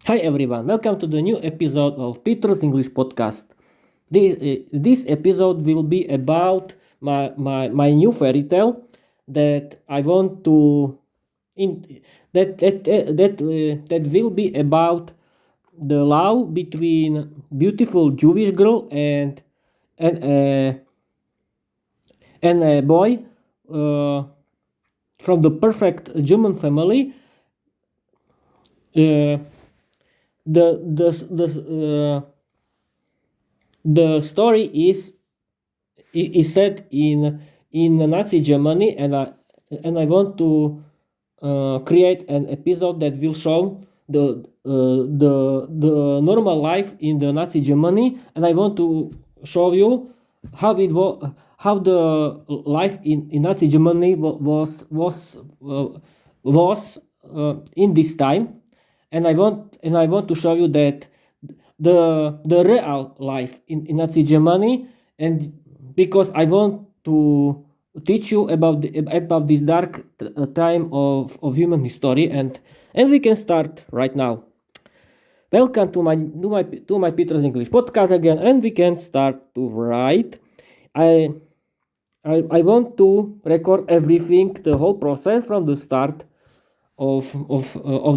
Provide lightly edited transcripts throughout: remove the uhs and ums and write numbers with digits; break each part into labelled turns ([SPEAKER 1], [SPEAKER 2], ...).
[SPEAKER 1] Hi everyone, welcome to the new episode of Peter's English Podcast. This episode will be about my new fairy tale that I want to in that will be about the love between beautiful Jewish girl and a and a boy uh, from the perfect German family. Uh, the story is set in Nazi Germany, and I want to create an episode that will show the normal life in the Nazi Germany, and I want to show you how the life in Nazi Germany was in this time, and I want to show you that the real life in Nazi Germany, and because I want to teach you about this dark time of human history, and we can start right now. Welcome to my Peter's English podcast again, and we can start to write. I I want to record everything, the whole process from the start of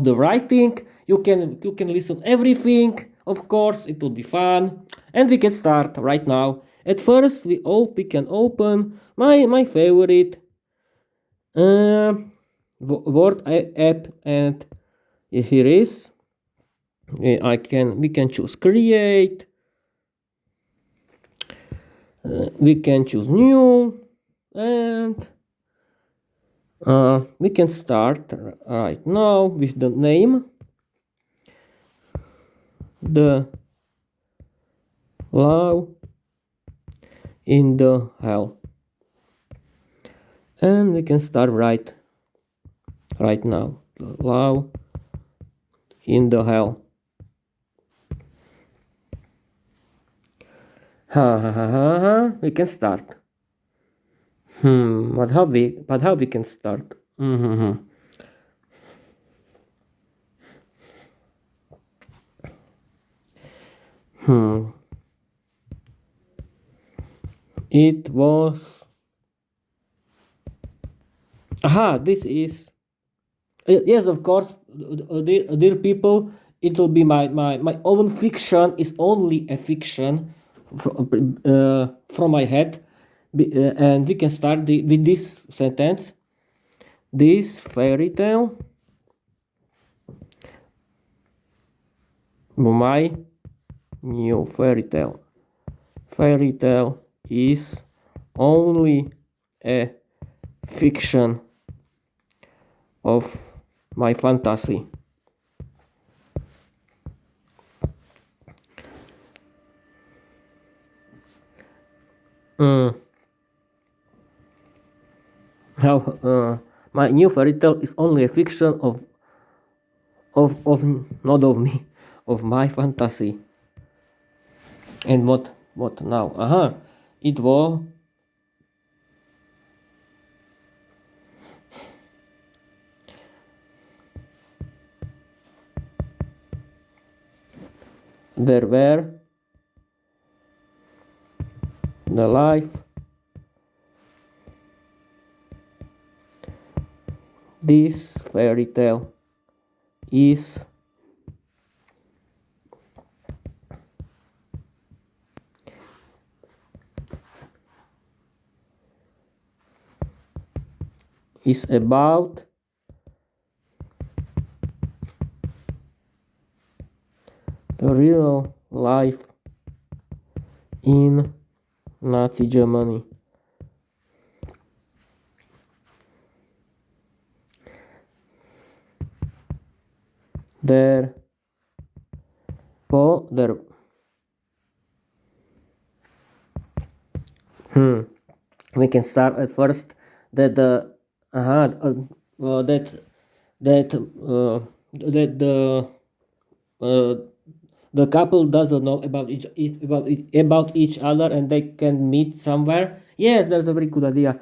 [SPEAKER 1] the writing. You can listen everything. Of course, it will be fun, and we can start right now. At first, we can open my favorite uh, word app, and here is. We can choose create. We can choose new, and we can start right now with the name. The love in the hell, and we can start right now. The love in the hell. We can start. But how we can start? It was. This is. Yes, of course, dear people. It will be my own fiction. Is only a fiction from my head, and we can start with this sentence. This fairy tale, my new fairy tale is only a fiction of my fantasy. How my new fairy tale is only a fiction of not of me, of my fantasy. And what now? It was. There were the life. This fairy tale is about the real life in Nazi Germany. There we can start at first that the that that that the couple doesn't know about each other, and they can meet somewhere. Yes, that's a very good idea.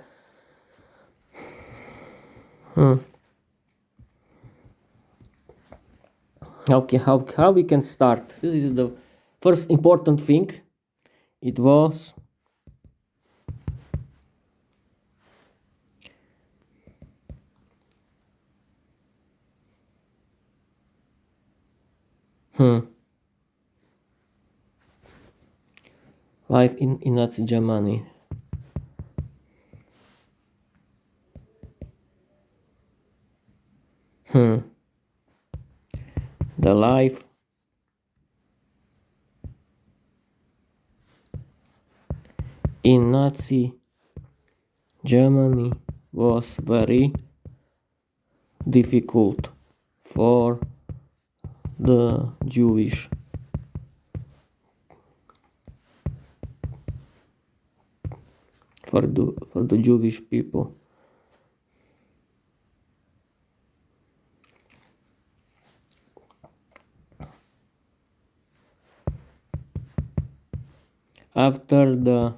[SPEAKER 1] how we can start. This is the first important thing. It was life in Nazi Germany. The life in Nazi Germany was very difficult for the Jewish for the Jewish people. After the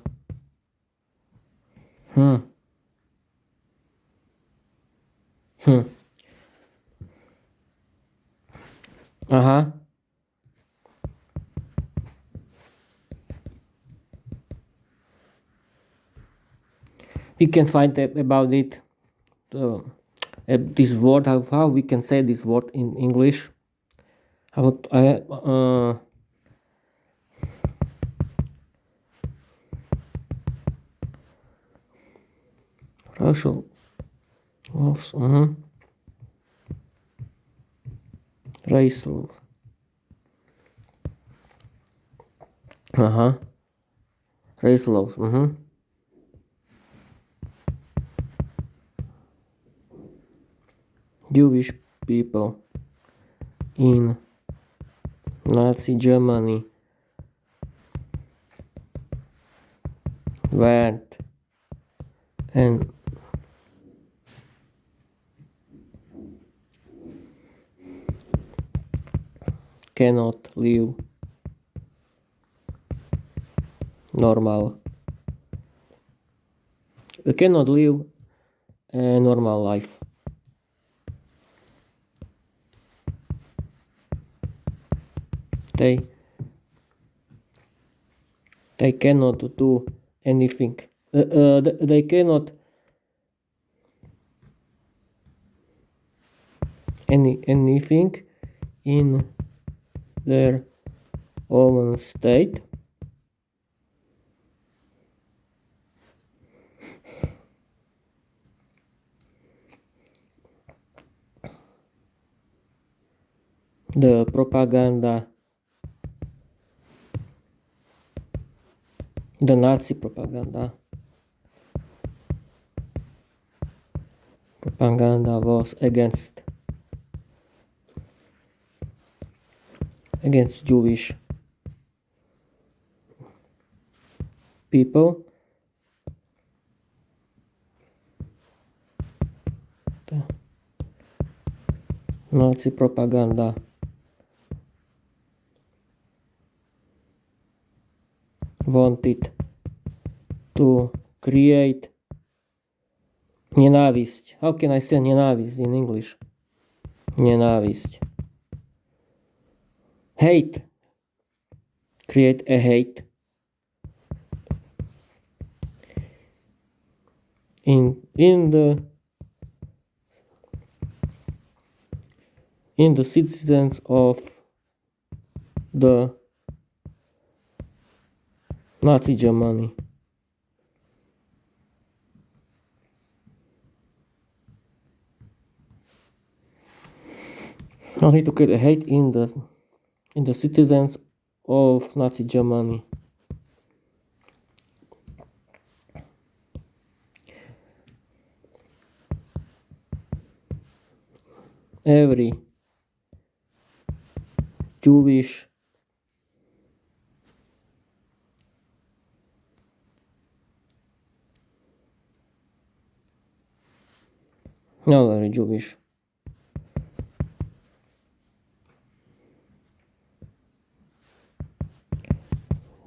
[SPEAKER 1] you can find about it this word, how we can say this word in English. Racial loss, race laws, race laws, Jewish people in Nazi Germany went and cannot live cannot live a normal life. They cannot do anything. They cannot anything in their own state. The propaganda, the Nazi propaganda was against Jewish people. The Nazi propaganda wanted to create nenávist. How can I say nenávist in English? Nenávist. Hate. Create a hate in the citizens of the Nazi Germany. Only to create a hate in the citizens of Nazi Germany. Every Jewish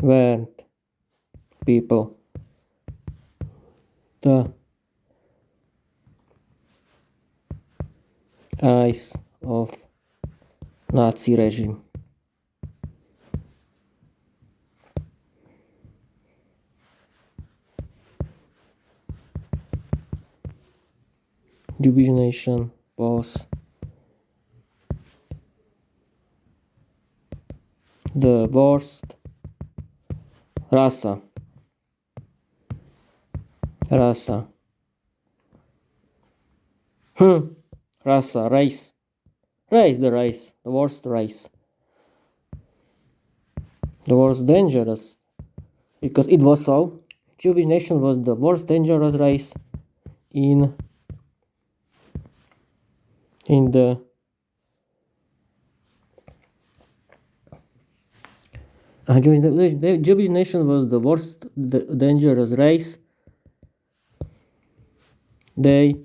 [SPEAKER 1] were people the eyes of Nazi režim. Jewish nation was the worst rasa. Race. The worst race. The worst dangerous. Because it was so. Jewish nation was the worst dangerous race in the Jewish nation was the worst dangerous race. They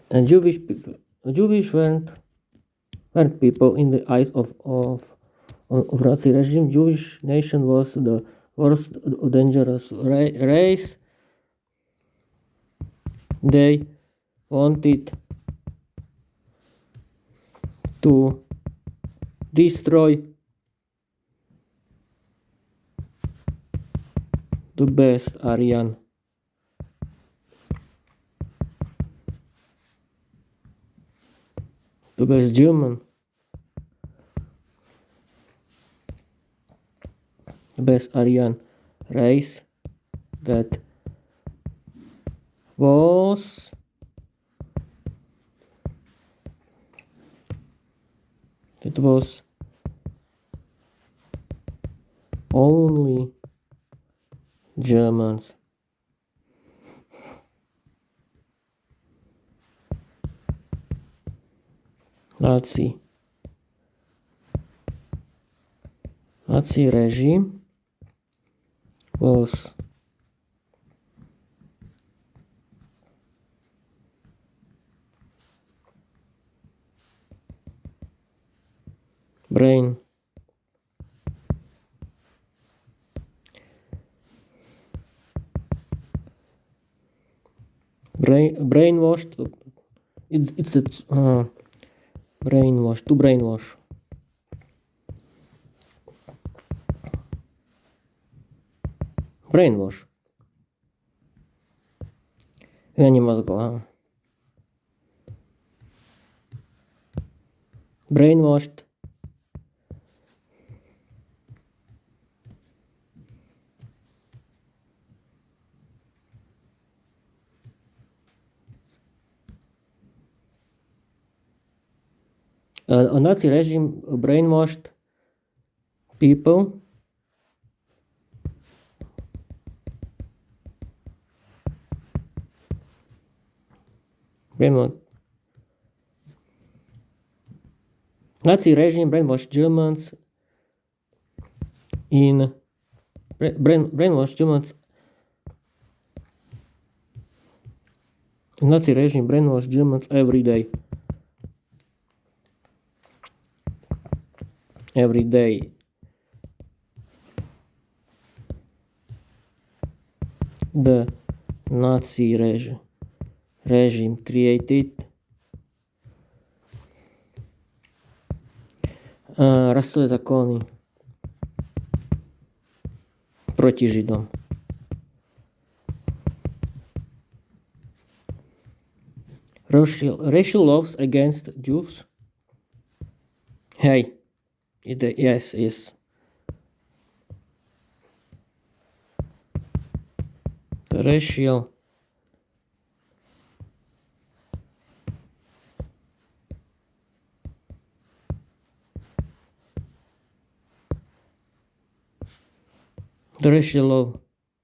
[SPEAKER 1] and Jewish weren't people in the eyes of Nazi regime. Jewish nation was the worst dangerous race. They wanted to destroy the best Aryan. The best German. The best Aryan race that was only Germans. Nazi regime was brainwashed. It's a brainwash. To brainwash. Brainwash. Ja nie mozgov. Brainwashed. A Nazi regime brainwashed people Nazi regime brainwashed Germans brainwashed Germans. Nazi regime brainwashed Germans every day. Every day. The Nazi regime created rasové zákony proti Židom. Racial laws against Jews. Hey, yes. The racial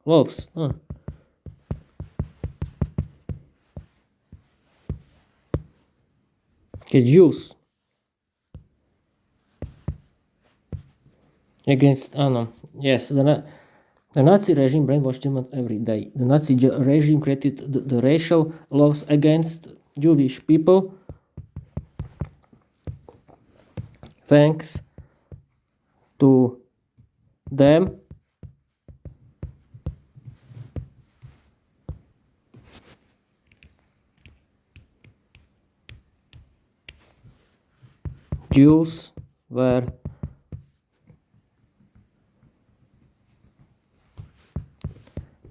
[SPEAKER 1] laws. Jews against yes, the Nazi regime brainwashed Germans every day. The Nazi regime created the racial laws against Jewish people. Thanks to them, Jews were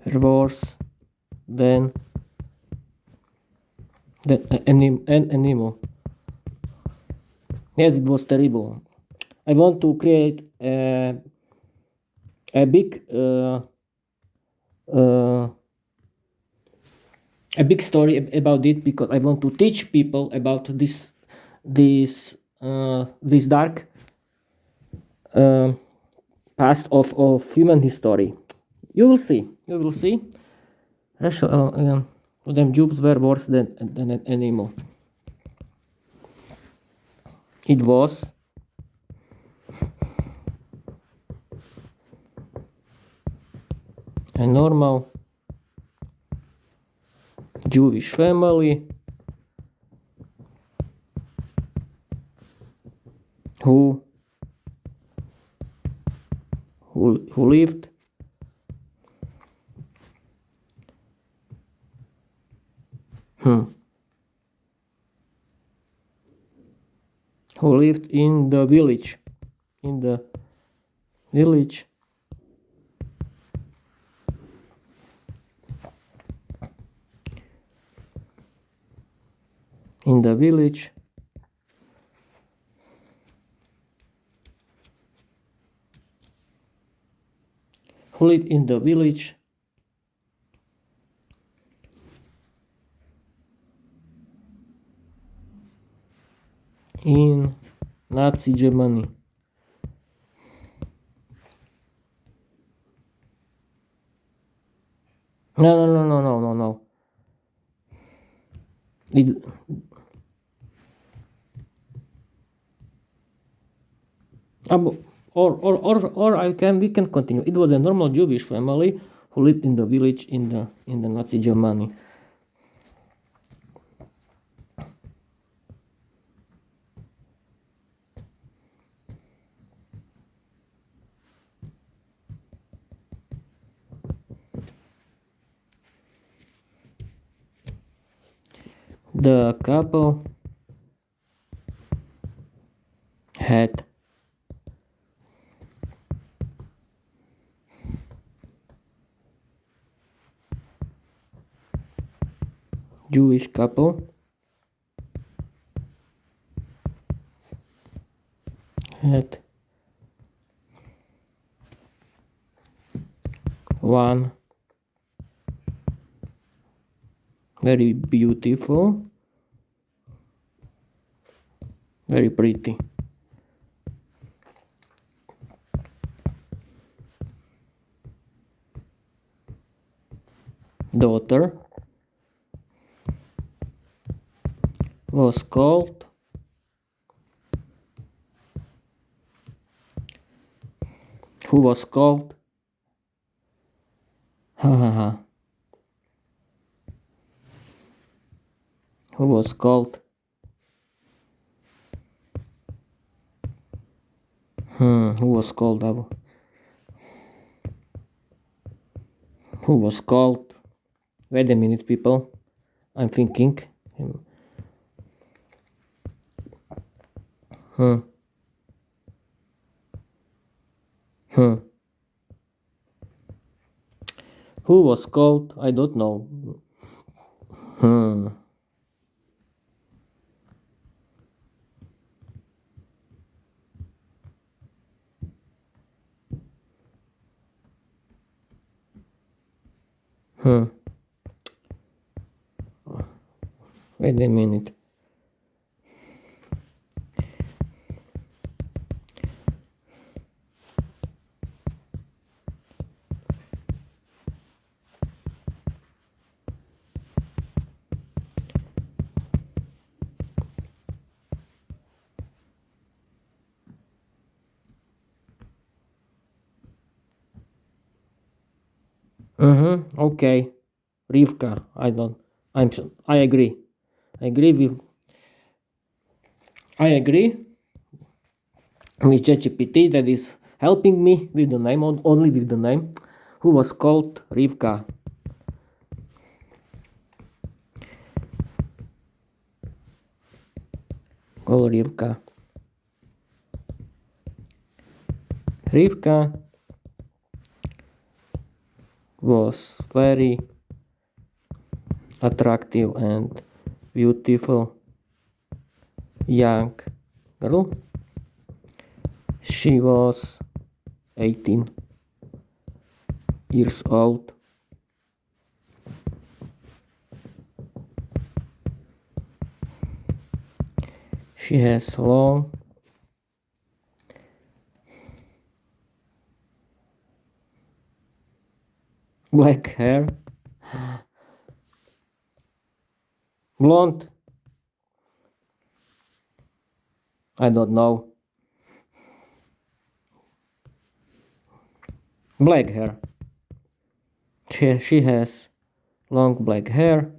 [SPEAKER 1] worse than an animal. Yes, it was terrible. I want to create a big uh, a big story about it, because I want to teach people about this dark uh, past of human history. You will see. You will see. Them Jews were worse than an animal. It was a normal Jewish family who lived who lived in the village in the village in the village who lived in the village in Nazi Germany. No. It, or we can continue. It was a normal Jewish family who lived in the village in the Nazi Germany. The couple had Jewish couple had one very beautiful, very pretty daughter was called who was called who was called who was called who was called wait a minute, people, I'm thinking. Who was called? I don't know. Wait a minute. Okay. Rivka. I agree. I agree with ChatGPT that is helping me with the name, only with the name, who was called Rivka. Called Rivka. Rivka was very attractive and beautiful young girl. She was 18 years old. She has long black hair, blonde, I don't know, black hair. She has long black hair.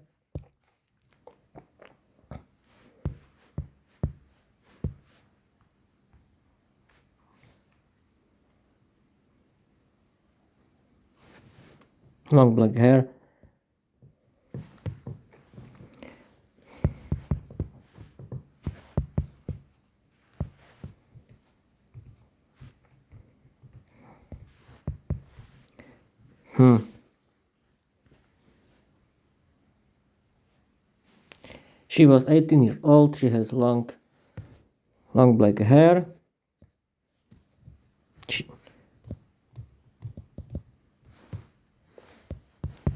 [SPEAKER 1] Long black hair. She was 18 years old. She has long black hair.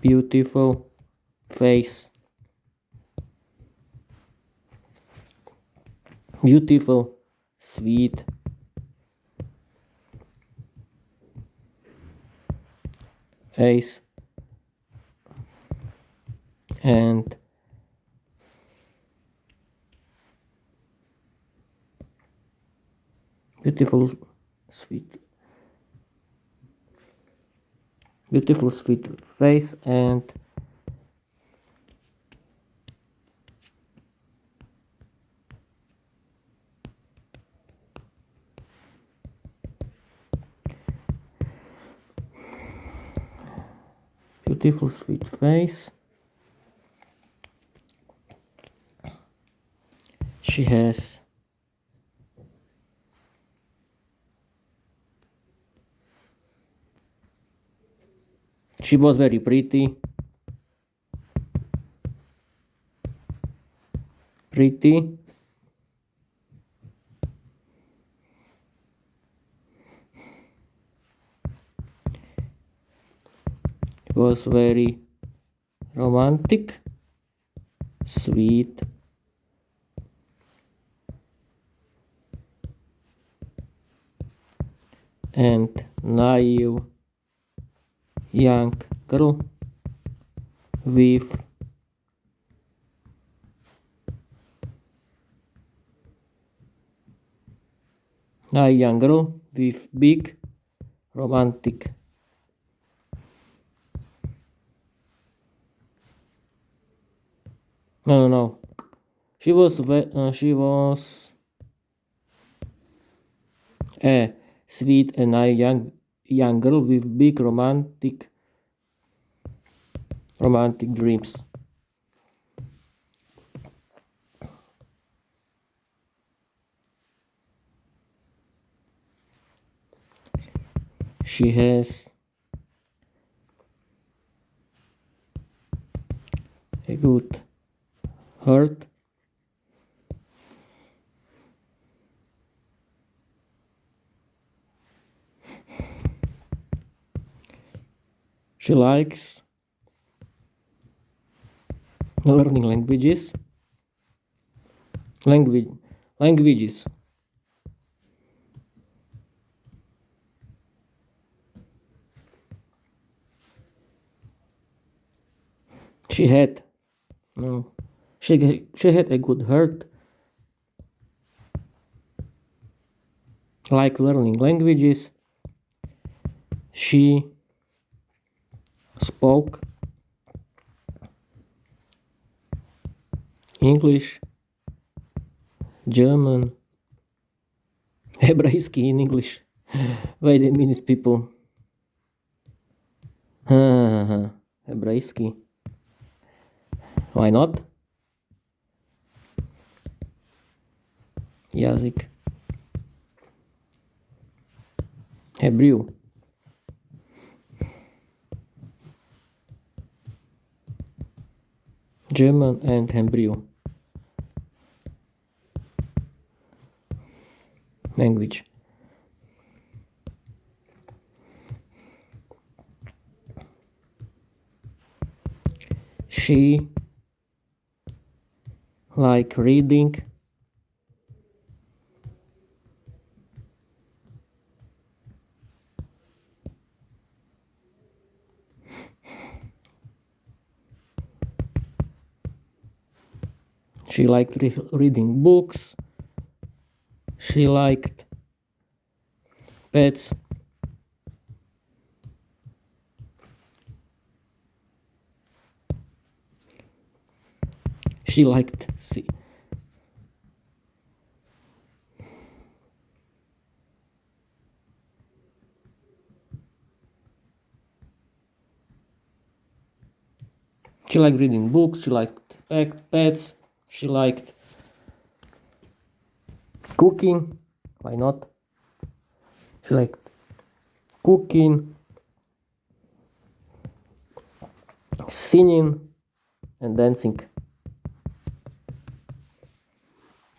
[SPEAKER 1] Beautiful face. Beautiful, sweet. Eyes. And beautiful, sweet face and beautiful sweet face. She was very pretty. Was very romantic, sweet, and naive young girl with big romantic no. She was a sweet and naive young girl with big romantic dreams. She has a good heart. She likes learning languages. She had no. She had a good heart. Like learning languages. She spoke English, German, Hebraiski in English. Wait a minute, people. Hebraiski. Why not? Jazyk. Hebrew. German and Hebrew language. She like reading. She liked reading books. She liked pets. She liked see. She liked reading books. She liked pets. She liked cooking. Why not? She liked cooking, singing, and dancing.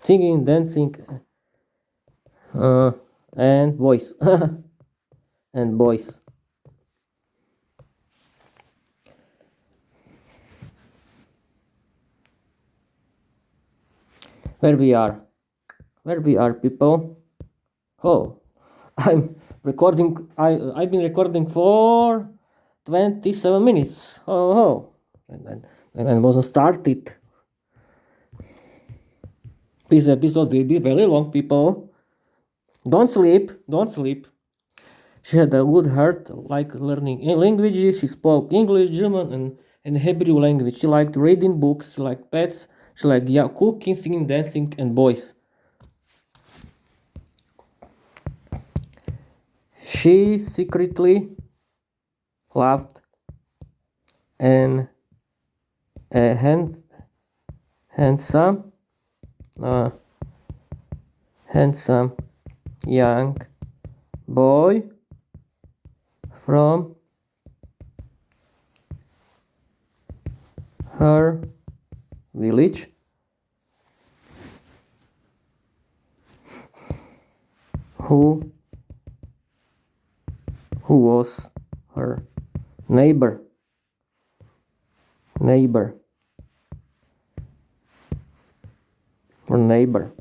[SPEAKER 1] Singing, dancing, and voice. And boys. Where we are, people. Oh, I'm recording. I've been recording for 27 minutes. Oh, and I wasn't started. This episode will be very long, people. Don't sleep. She had a good heart, like learning languages. She spoke English, German, and Hebrew language. She liked reading books. She liked pets. She liked cooking, singing, dancing, and boys. She secretly loved an handsome young boy from her village who was her neighbor. Or neighbor.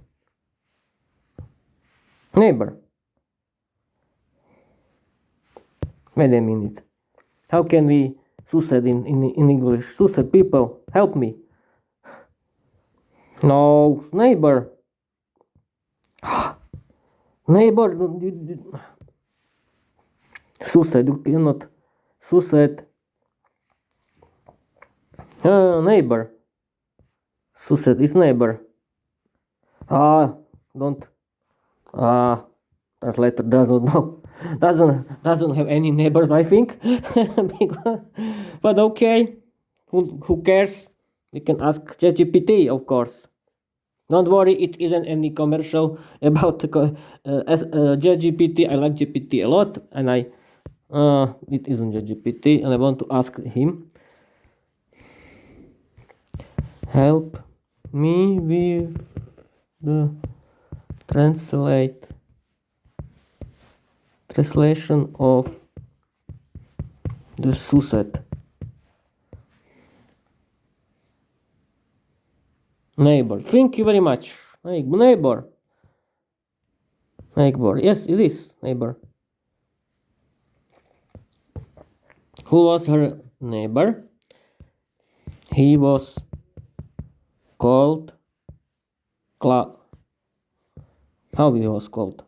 [SPEAKER 1] Wait a minute. How can we suicide in English? Suicide, people, help me. No, neighbor. Neighbor, suicide, you cannot. Suicide. Neighbor. Suicide is neighbor. Don't. Translator doesn't know. Doesn't have any neighbors, I think. But okay, who cares? You can ask ChatGPT, of course. Don't worry, it isn't any commercial about ChatGPT. I like GPT a lot, and it isn't ChatGPT, and I want to ask him, help me with the translation of the suicide. Neighbor. Thank you very much. Neighbor. Yes, it is neighbor. Who was her neighbor? He was called How he was called?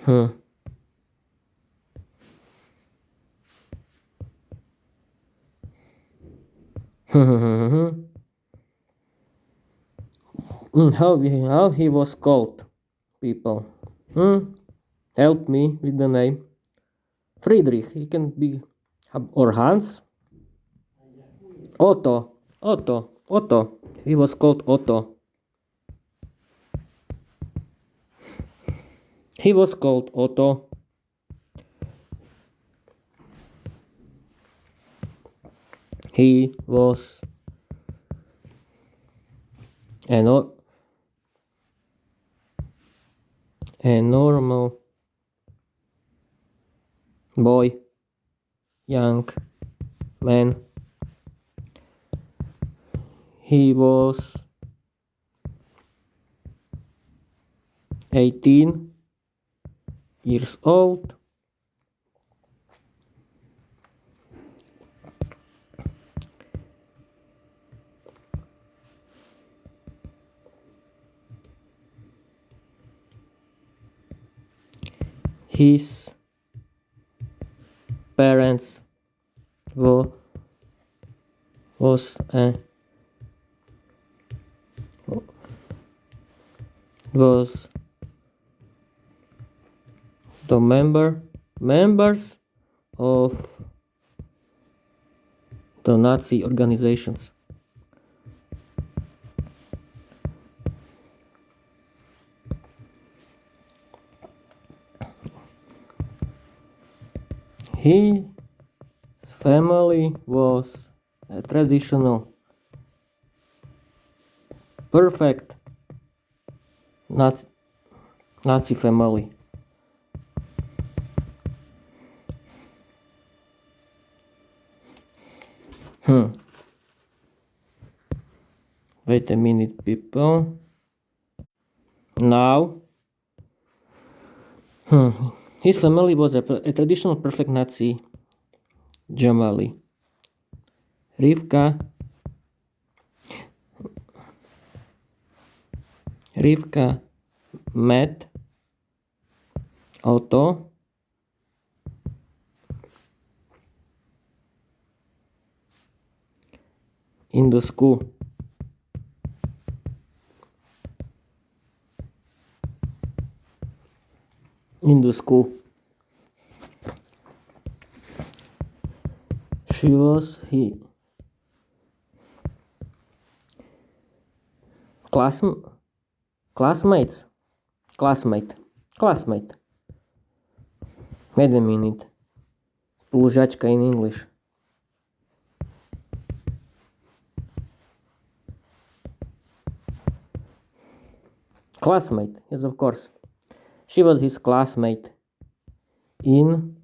[SPEAKER 1] How he was called, people? Help me with the name. Friedrich. He can be, or Hans. Otto. He was called Otto. He was called Otto. He was a normal boy, young man. He was 18 years old. His parents was the members of the Nazi organizations. His family was a traditional, perfect Nazi family. Wait a minute, people. Now, his family was a traditional, perfect Nazi family. Rivka met Otto in the school. She was his classmate. Wait a minute. Spolužačka in English. Classmate, yes, of course. She was his classmate in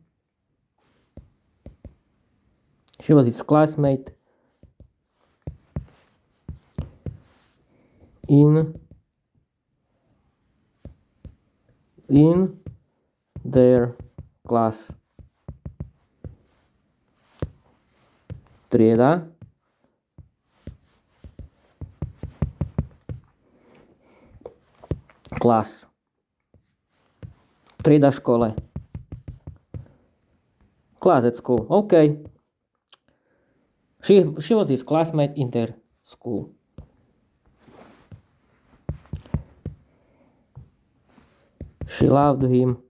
[SPEAKER 1] their class. Trieda. Class. Trieda v škole. Class at school. Okay. She was his classmate in their school. She loved him.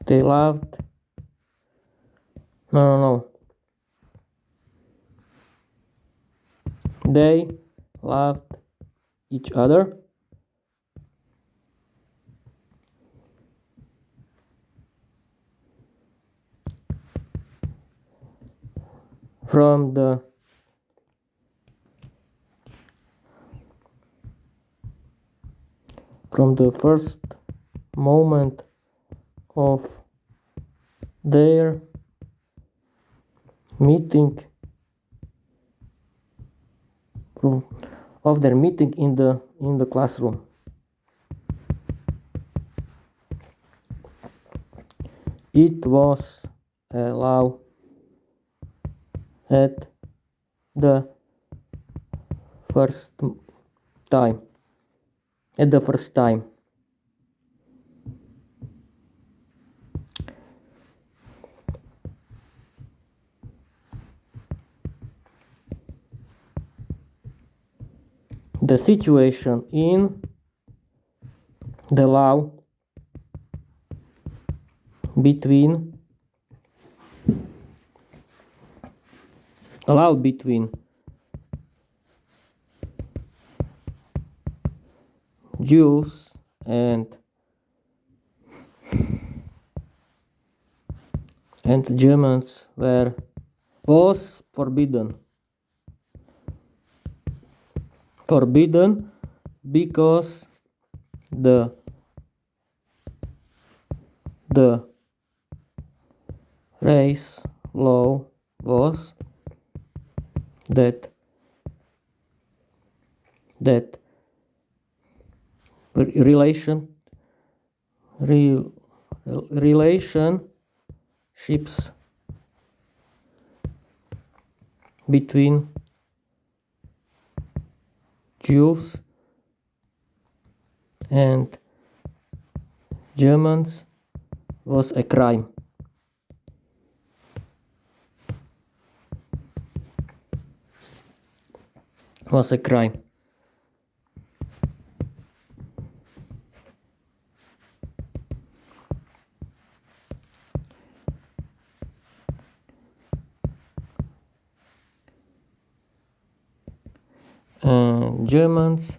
[SPEAKER 1] They loved. No. They loved each other. From the first moment of their meeting in the classroom. It was a love at the first time. The situation in the love between love between Jews and Germans was forbidden because the race law was that relationships between Jews and Germans was a crime. Germans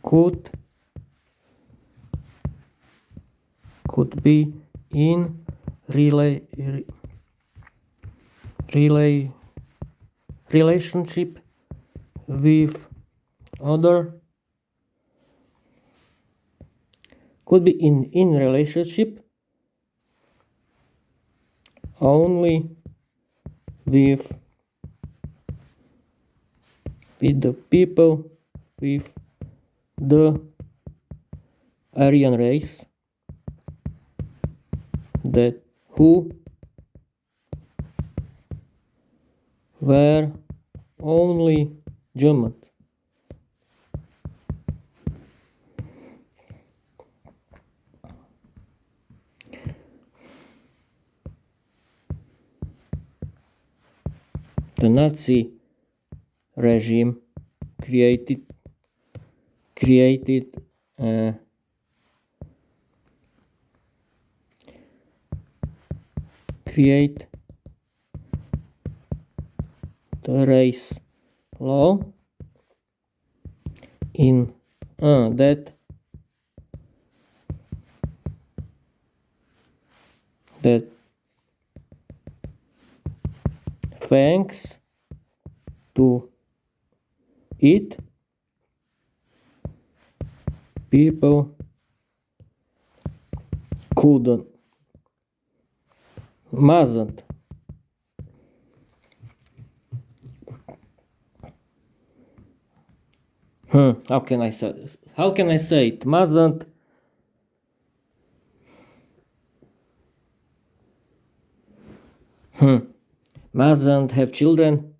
[SPEAKER 1] could be in relationship with other in relationship only with the people with the Aryan race that who were only Germans. The Nazi regime created the race law in that thanks to it people mustn't how can I say it? Mustn't have children.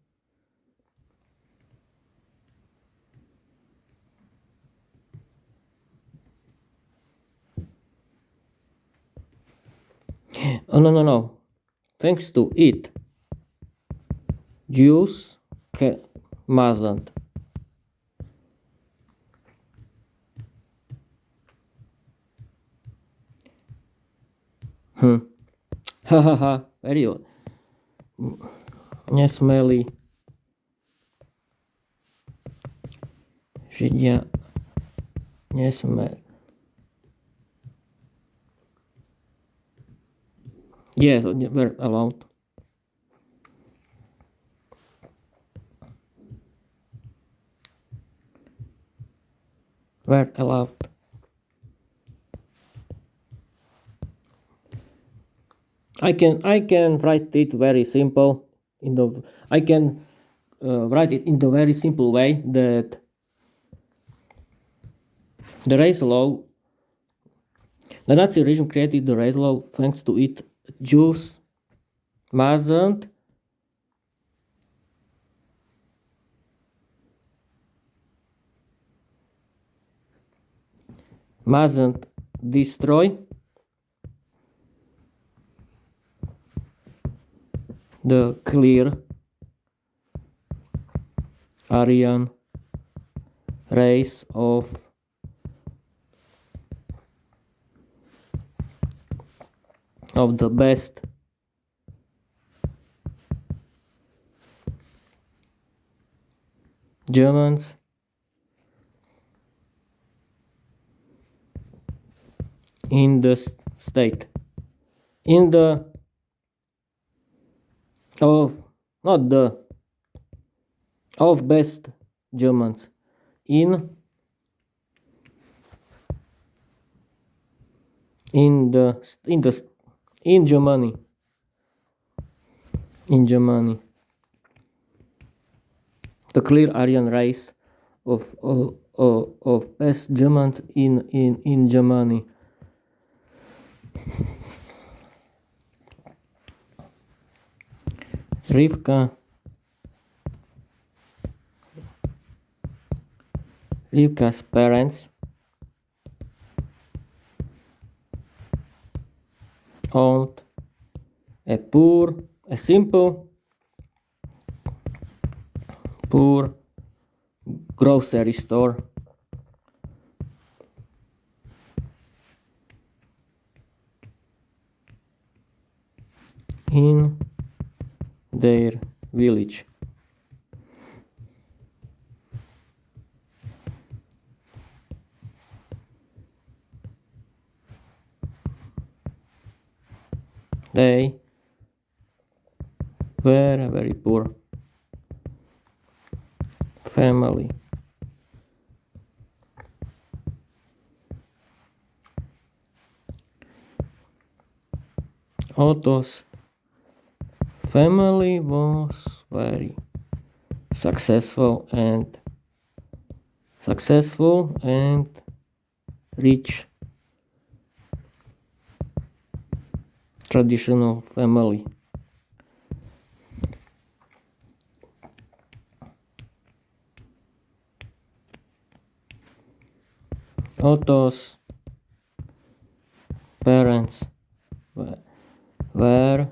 [SPEAKER 1] Oh no. Thanks to it, Jews mustn't. Hahaha, very nesmelí Židia nesme. Yes, we're allowed. We're allowed. I can write it very simple. I can write it in the very simple way that the race law, the Nazi regime created the race law. Thanks to it, Jews mustn't destroy the clear Aryan race of of the best Germans in the state, in the of not the of best Germans in the in the in Germany, the clear Aryan race of best Germans in Germany. Rivka's parents owned a simple, poor grocery store in their village. They were a very poor family. Otto's family was very successful and rich traditional family. Otto's parents were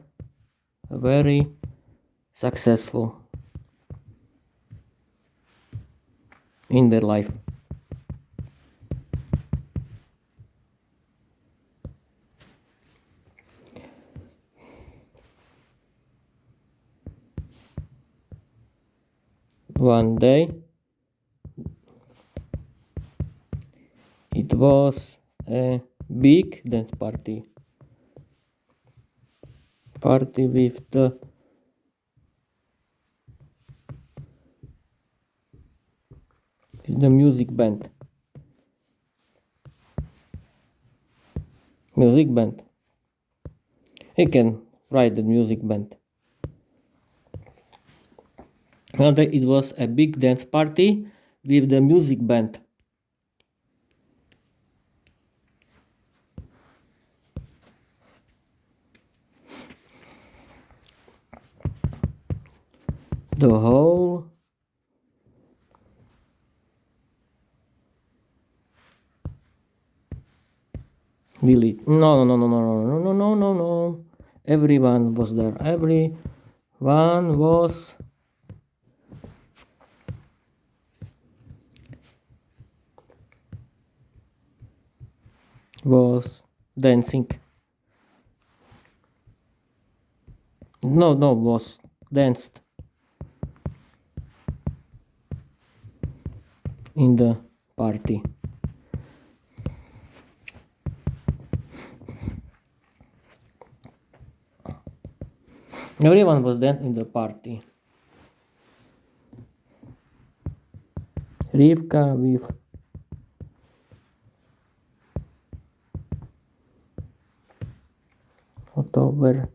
[SPEAKER 1] very successful in their life. One day it was a big dance party with the music band. He can write the music band. One day it was a big dance party with the music band. The whole village. No. Everyone was there. Everyone was dancing. Was danced in the party. Everyone was then in the party. Rivka with Otto were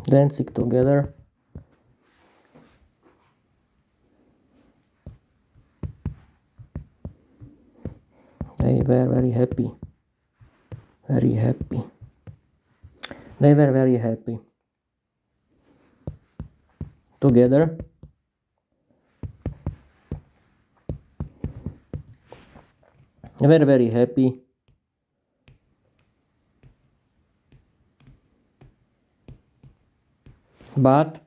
[SPEAKER 1] dancing together. They were very happy. They were very happy together. They were very happy. But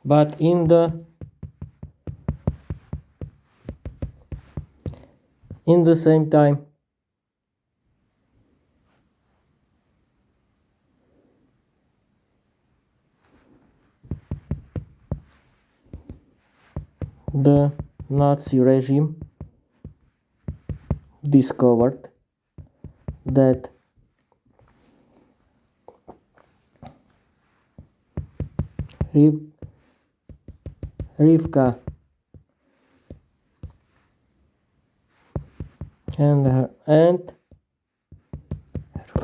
[SPEAKER 1] but in the same time the Nazi regime discovered that Rivka and her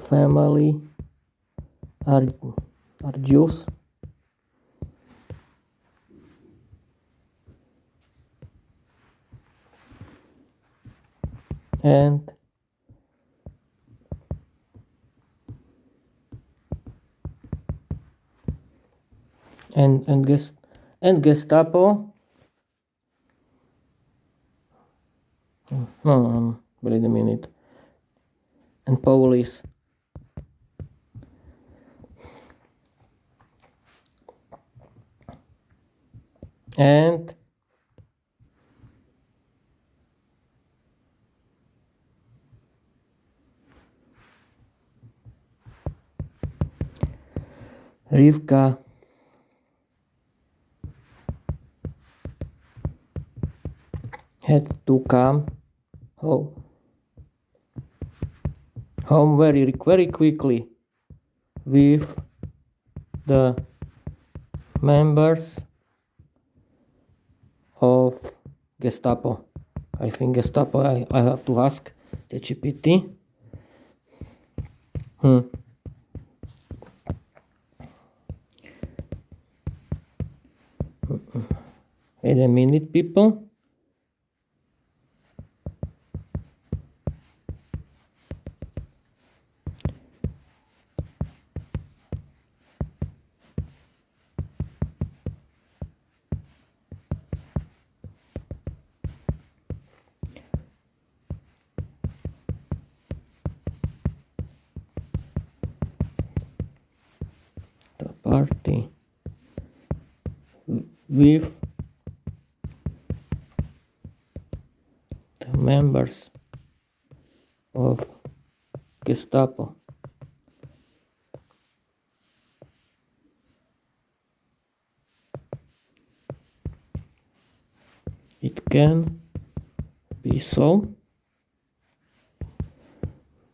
[SPEAKER 1] family are Jews, and Gestapo. No, wait a minute. And police and Rivka had to come home very quickly with the members of Gestapo. I think Gestapo, I have to ask the GPT. Wait a minute, people. The party with the members of Gestapo. It can be so.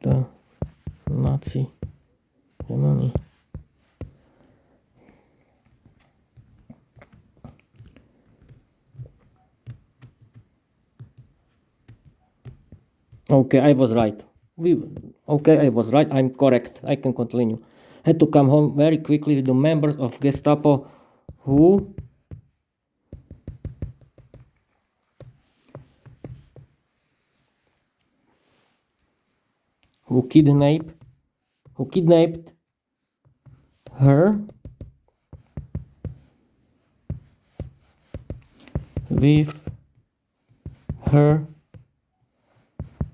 [SPEAKER 1] The Nazi Germany. Okay, I was right. I was right. I'm correct. I can continue. Had to come home very quickly with the members of Gestapo who kidnapped her with her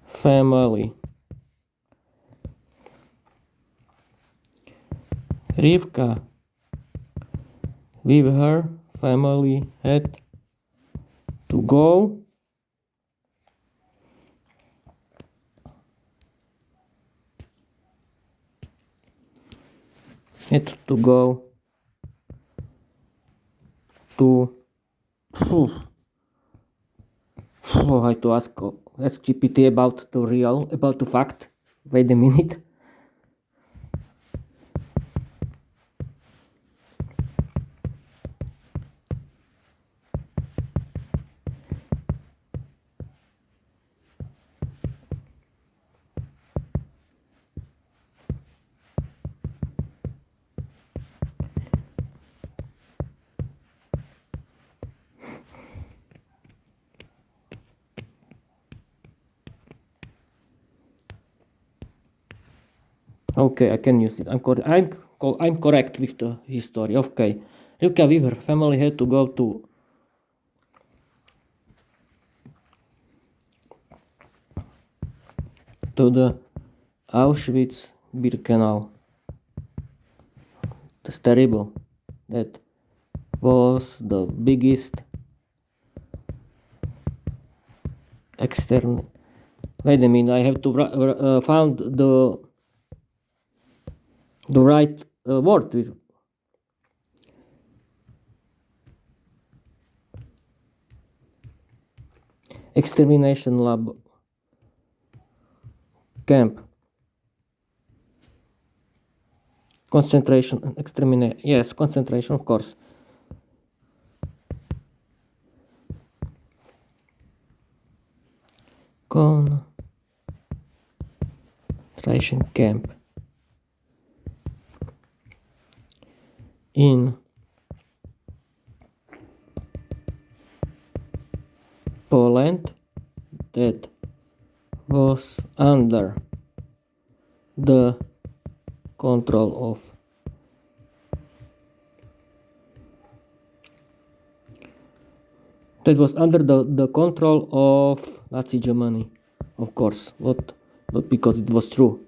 [SPEAKER 1] family. Rivka with her family had to go to I had to ask GPT about the fact. Wait a minute. Okay, I can use it. I'm correct with the history. Okay, Rivka with her family had to go to the Auschwitz-Birkenau. That's terrible. That was the biggest external. Wait a minute, I have to found the right word with extermination lab camp. Concentration and extermination. Yes, concentration, of course. Concentration camp in Poland that was under the control of the control of Nazi Germany, of course, but because it was true.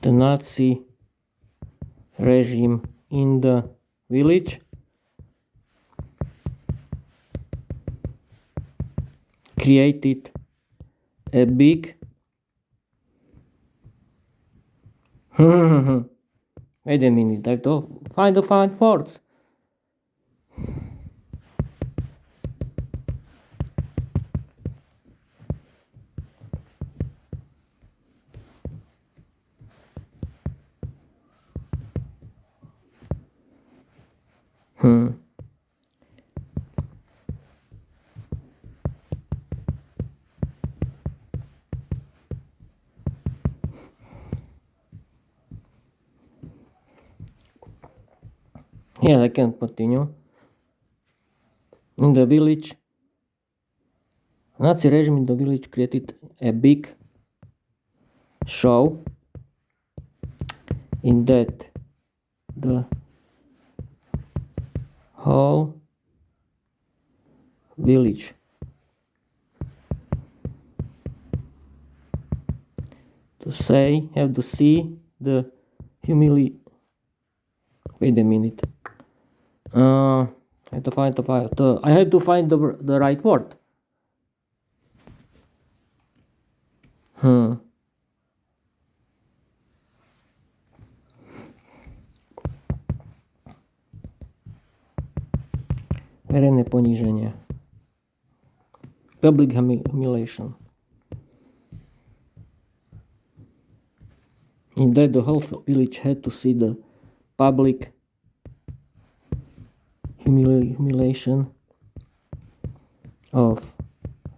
[SPEAKER 1] The Nazi regime in the village created a big wait a minute, I have to find the find words. Yeah, I can continue. In the village, Nazi regime in the village created a big show in that the whole village have to see the humili. Wait a minute. I have to find I have to find the right word. Verejné poníženie. Public humiliation. In that the whole village had to see the public humiliation of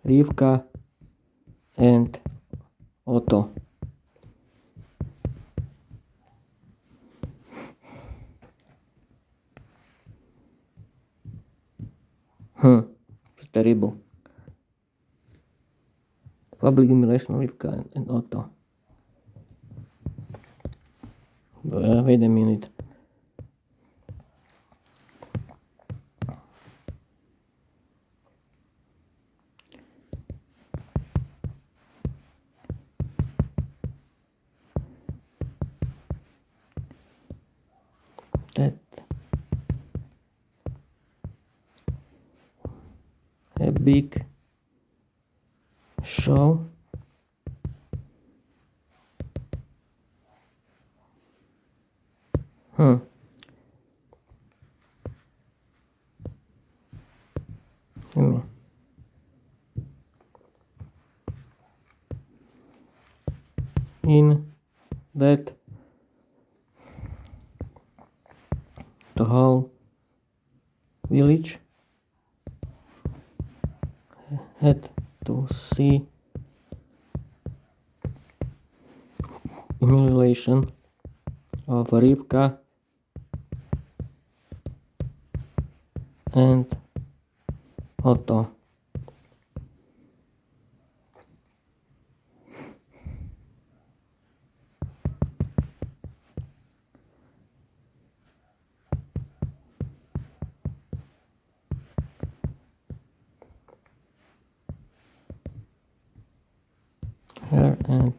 [SPEAKER 1] Rivka and Otto. It's terrible. Public humiliation of Rivka and Otto. Wait a minute. That a big show in that the whole village had to see humiliation of Rivka and Otto. and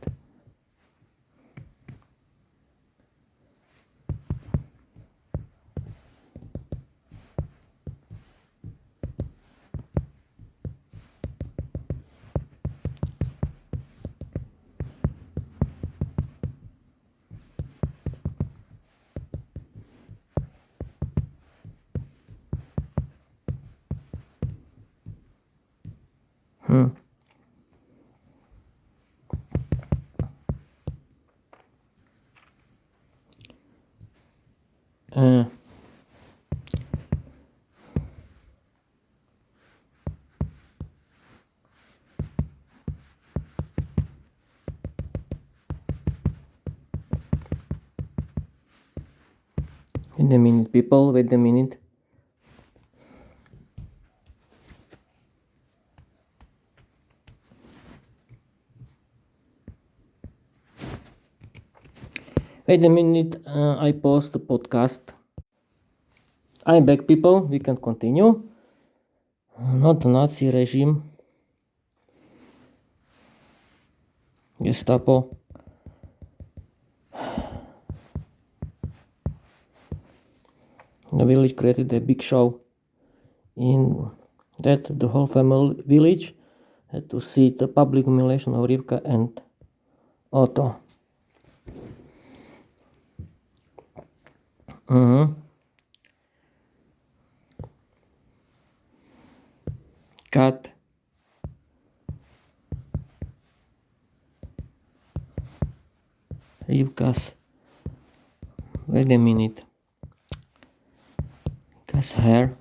[SPEAKER 1] uh, wait a minute, people, wait a minute. Wait a minute, I paused the podcast. I'm back, people, we can continue. Not the Nazi regime. Gestapo. The village created a big show in that the whole family village had to see the public humiliation of Rivka and Otto. Cut. Rivka's. Wait a minute. Rivka's hair.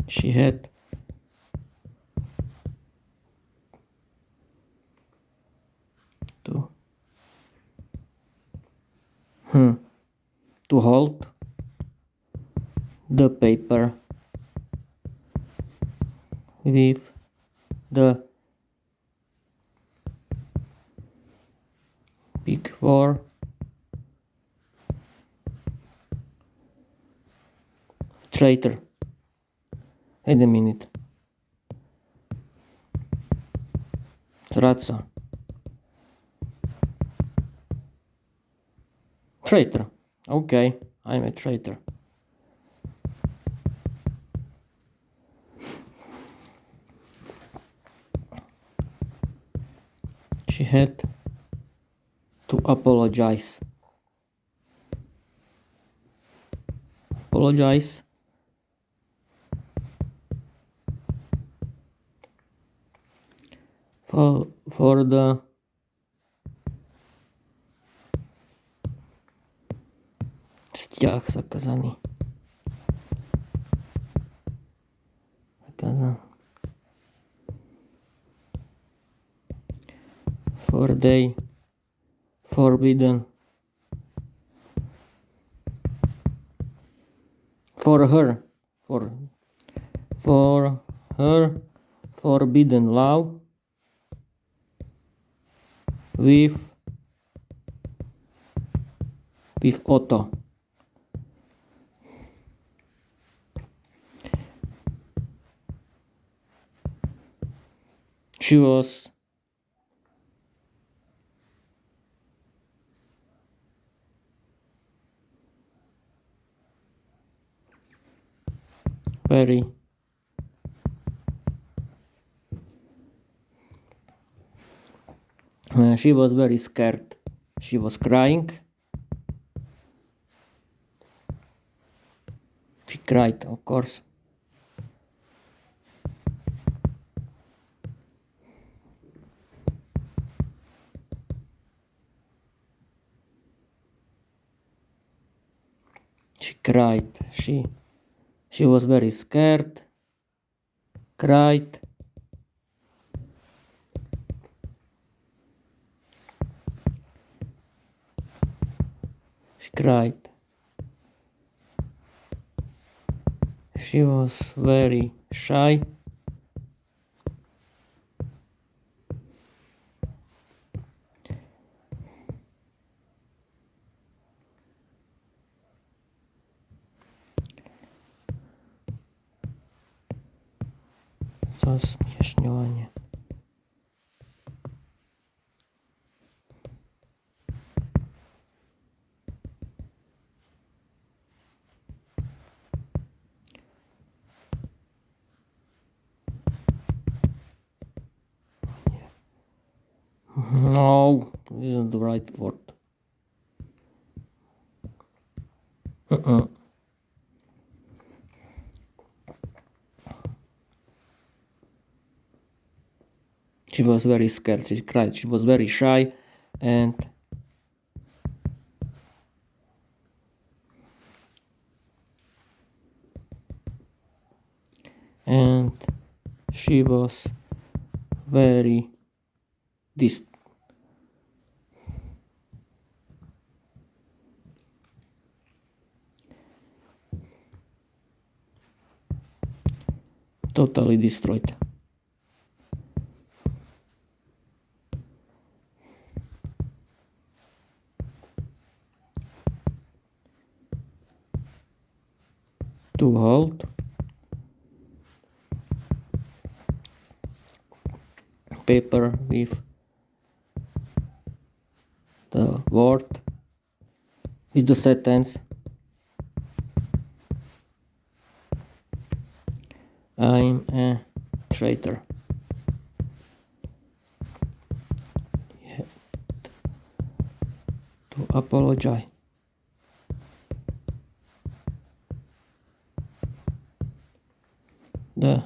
[SPEAKER 1] She had to hold the paper with the big four traitor. Wait a minute. Zradca. Traitor. Okay, I'm a traitor. She had to apologize. Apologize for the vzťah zakázaný. For they forbidden. For her forbidden love with Otto. She was very she was very scared. She was crying. She cried, of course. She cried. She was very scared. Cried. She cried. She was very shy. Rozmięśnianie. No, isn't the right word. She was very scared. She cried. She was very shy, and she was very totally destroyed. To hold paper with the word, with the sentence, I'm a traitor. To apologize. The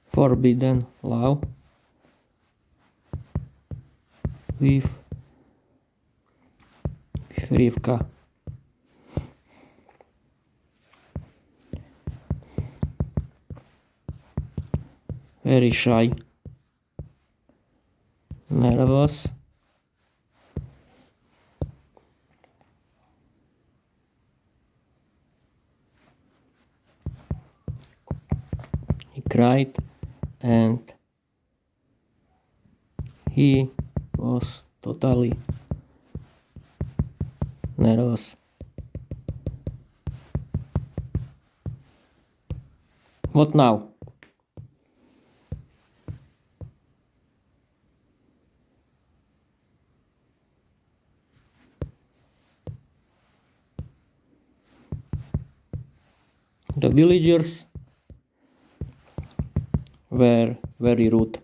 [SPEAKER 1] forbidden law with Rivka. Very shy, nervous, he cried, and he was totally nervous. What now? The villagers were very rude.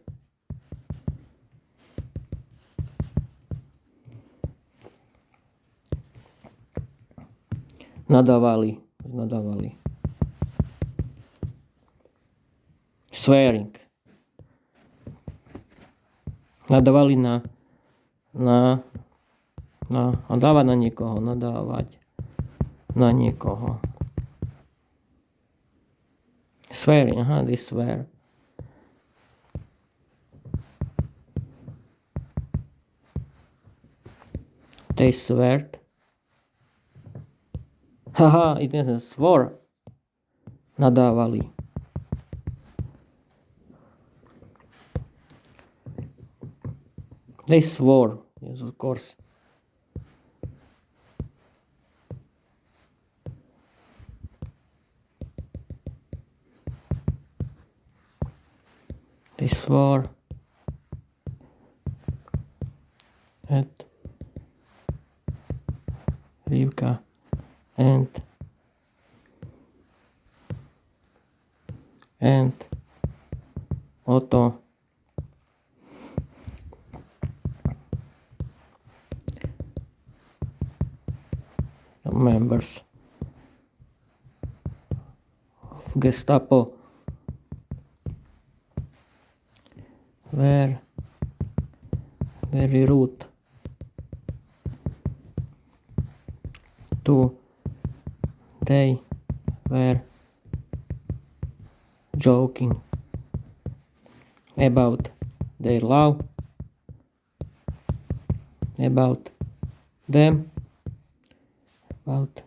[SPEAKER 1] Nadávali. Swearing. Nadávali nadávať na niekoho, nadávať na niekoho. Swearing, they swear. They sweared. Haha, it isn't swore. Nadávali. They swore, yes, of course. They swore at Rivka and Otto. Members of Gestapo were very rude to. They were joking about their law, about them, about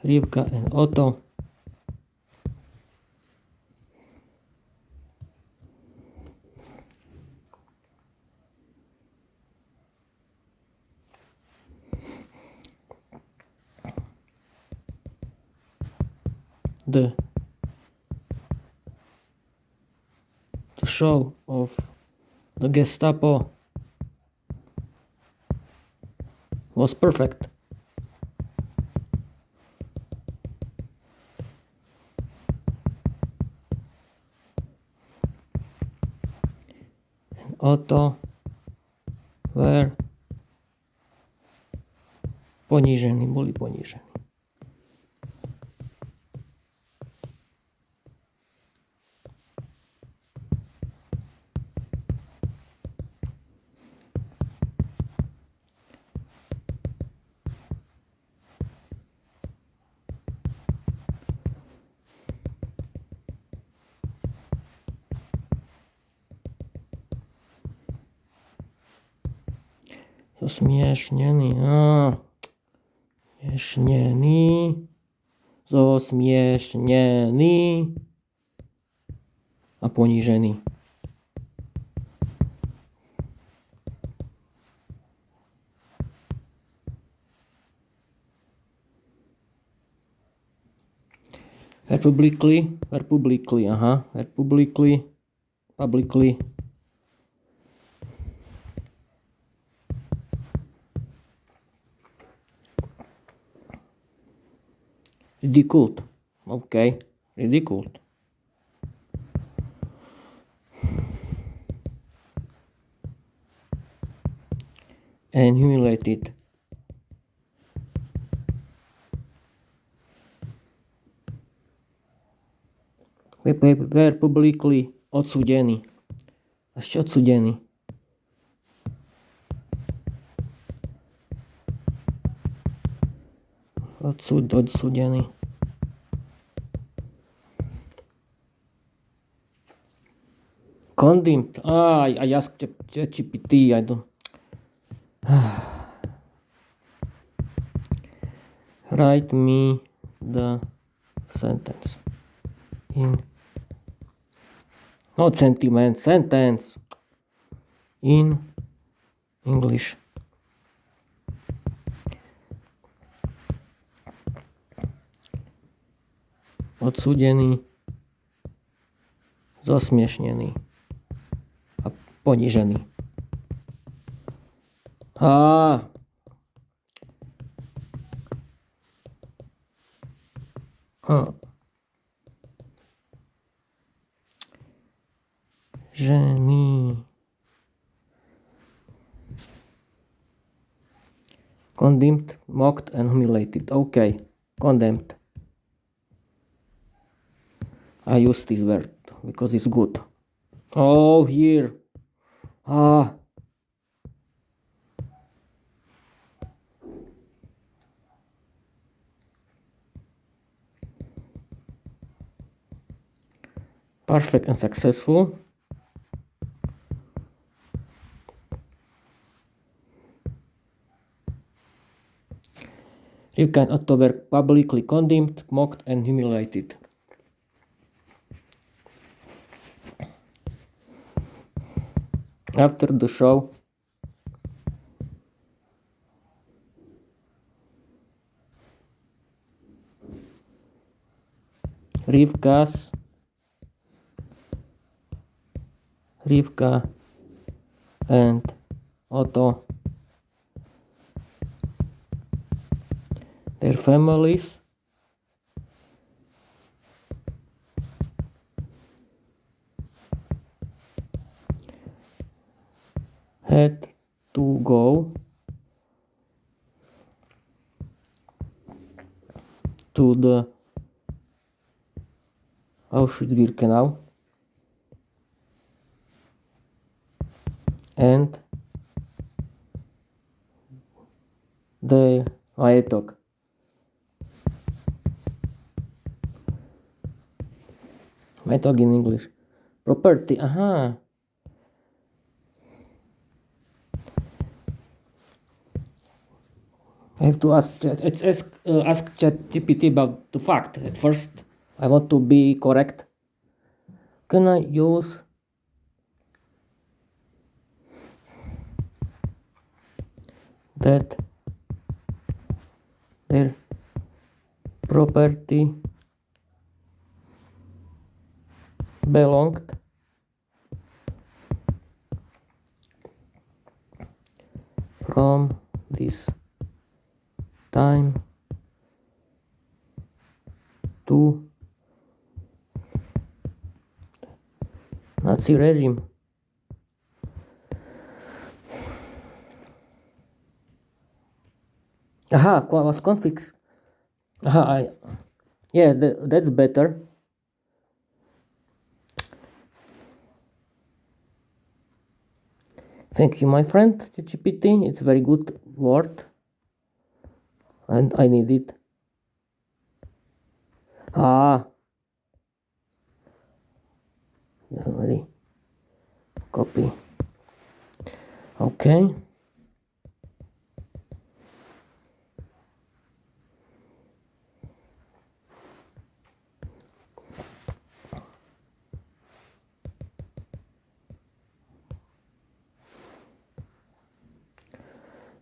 [SPEAKER 1] Rivka and Otto. The show of the Gestapo was perfect. And Otto were boli ponížení. Zosmiešnený a ponížený. Publicly. Ridiculed. Okay, ridiculed. And humiliated. Were publicly odsúdení. Ešte odsúdení. Odsúdený. Condemned. I asked ChatGPT. I don't. Write me the sentence in. Not sentiment. Sentence in English. Odsúdený, zosmiešnený a ponížený. Ženy. Condemned, mocked and humiliated. Okay, condemned. I use this word because it's good. Oh, here. Perfect and successful. Rivka and Otto were publicly condemned, mocked and humiliated. After the show, Rivka and Otto, their families, had to go to the Auschwitz-Birkenau and I talk. I talk in English. Property, I have to ask ChatGPT about the fact. At first, I want to be correct. Can I use that their property belonged from this time to Nazi regime. Aha, was conflicts. Aha, yes, that's better. Thank you, my friend, GPT. It's a very good word, and I need it. Yes, very copy. Okay.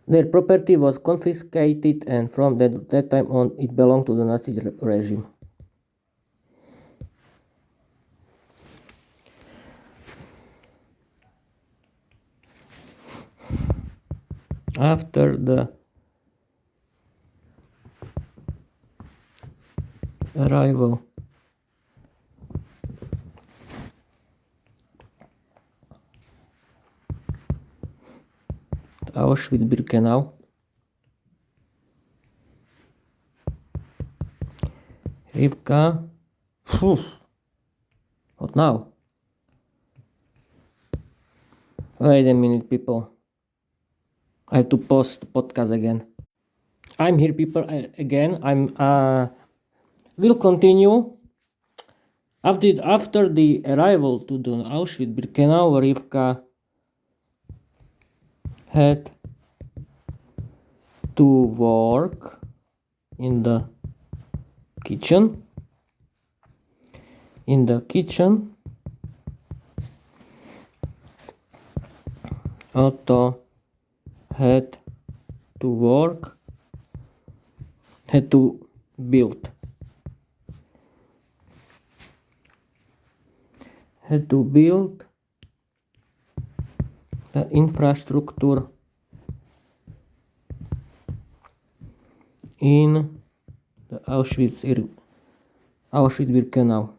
[SPEAKER 1] Their property was confiscated, and from that time on, it belonged to the Nazi regime. After the arrival at Auschwitz-Birkenau, Rivka, what now? Wait a minute, people. I have to pause the podcast again. I'm here, people, again. We'll continue. After the arrival to the Auschwitz-Birkenau, Rivka had to work in the kitchen. Otto had to build the infrastructure in the Auschwitz-Birkenau.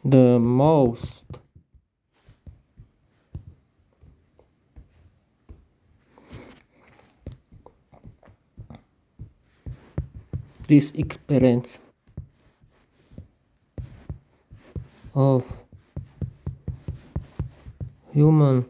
[SPEAKER 1] The most this experience of human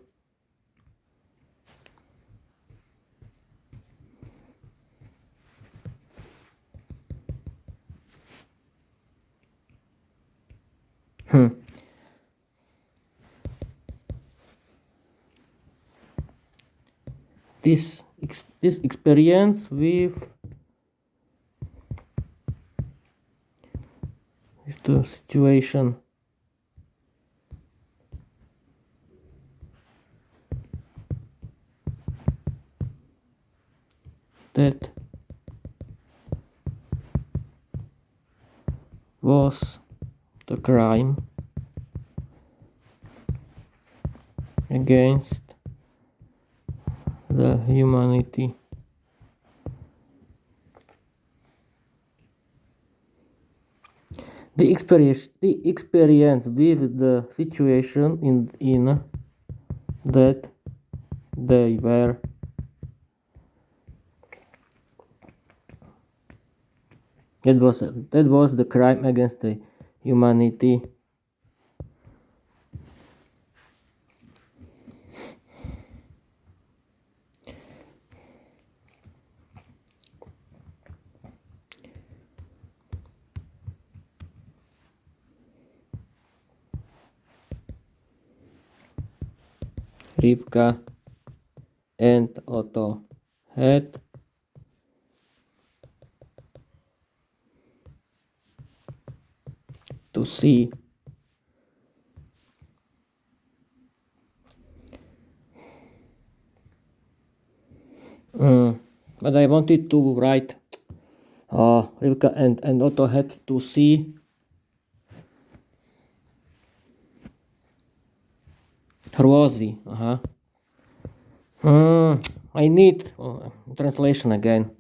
[SPEAKER 1] this experience with the situation that was the crime against the humanity. The experience with the situation in that they were that was the crime against the humanity. Rivka and Otto had to see but I wanted to write Rivka and Otto had to see Rosie. I need translation again.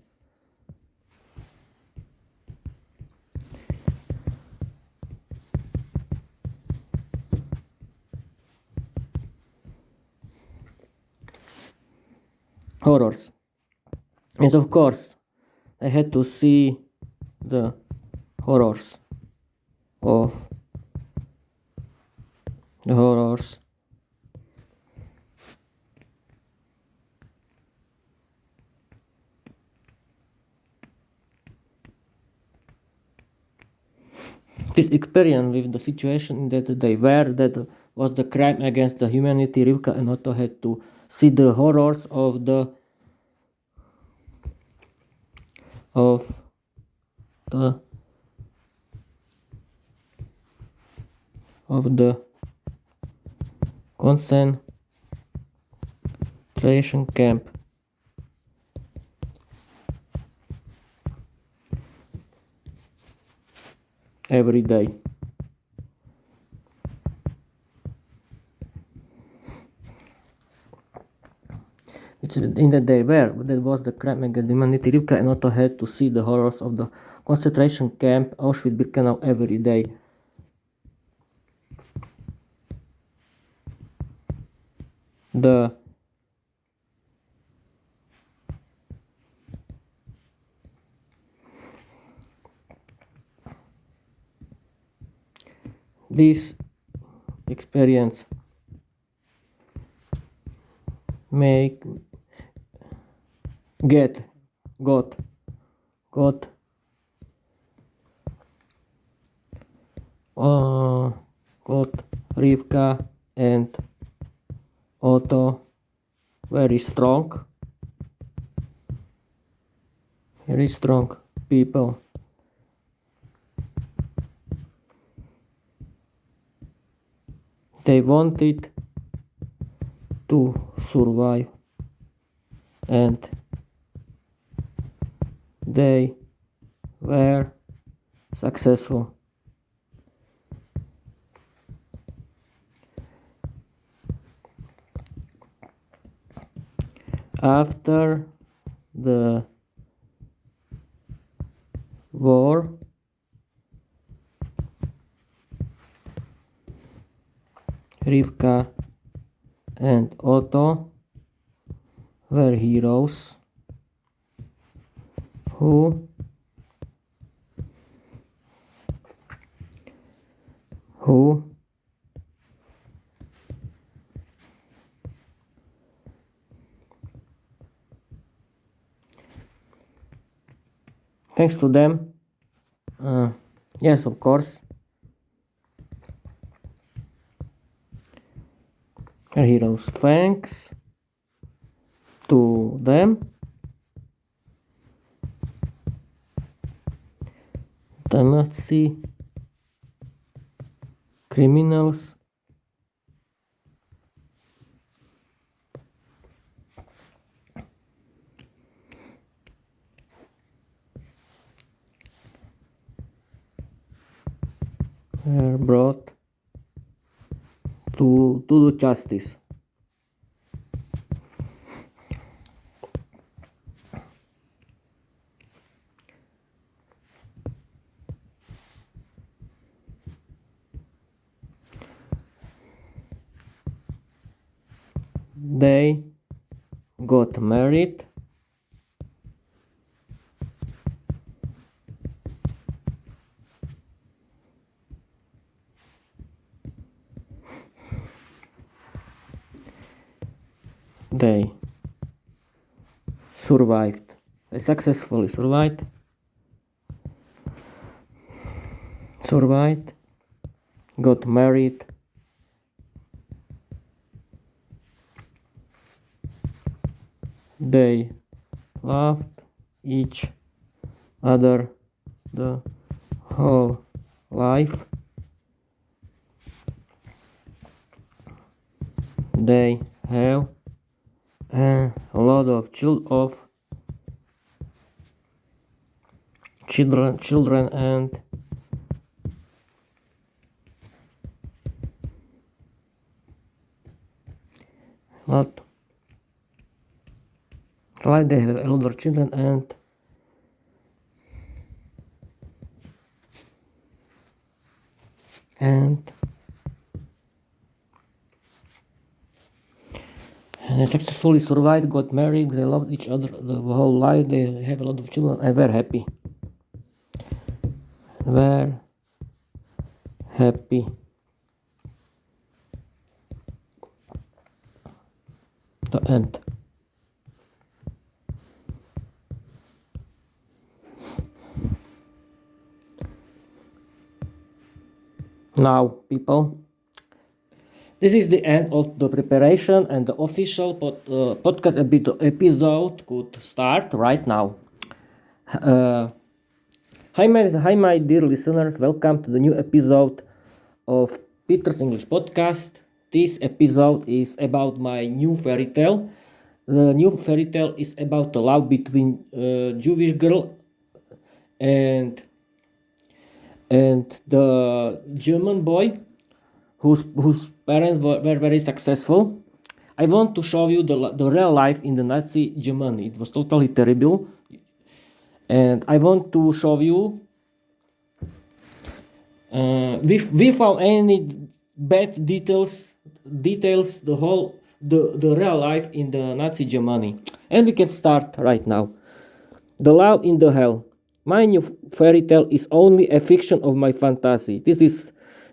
[SPEAKER 1] Horrors. And of course, I had to see the horrors of the horrors this experience with the situation that they were, that was the crime against the humanity. Rivka and Otto had to see the horrors of the concentration camp every day. In that they were, that was the crime against humanity. Rivka and Otto had to see the horrors of the concentration camp Auschwitz-Birkenau every day. This experience got Rivka and Otto very strong people. They wanted to survive, and they were successful. After the war, Rivka and Otto were heroes who thanks to them, yes, of course, are heroes. Thanks to them, the Nazi criminals were brought to do justice. They got married. They survived. They successfully survived, got married, they loved each other the whole life. They have a lot of children and what? Like they have older children and they successfully survived, got married, they loved each other the whole life, they have a lot of children and were happy. Were happy. The end. Now, people, this is the end of the preparation, and the official podcast episode could start right now. Hi, my dear listeners. Welcome to the new episode of Peter's English Podcast. This episode is about my new fairy tale. The new fairy tale is about the love between a Jewish girl and the German boy whose parents were very successful. I want to show you the real life in the Nazi Germany. It was totally terrible. And I want to show you without any bad details the real life in the Nazi Germany. And we can start right now. The Love in the Hell. My new fairy tale is only a fiction of my fantasy. This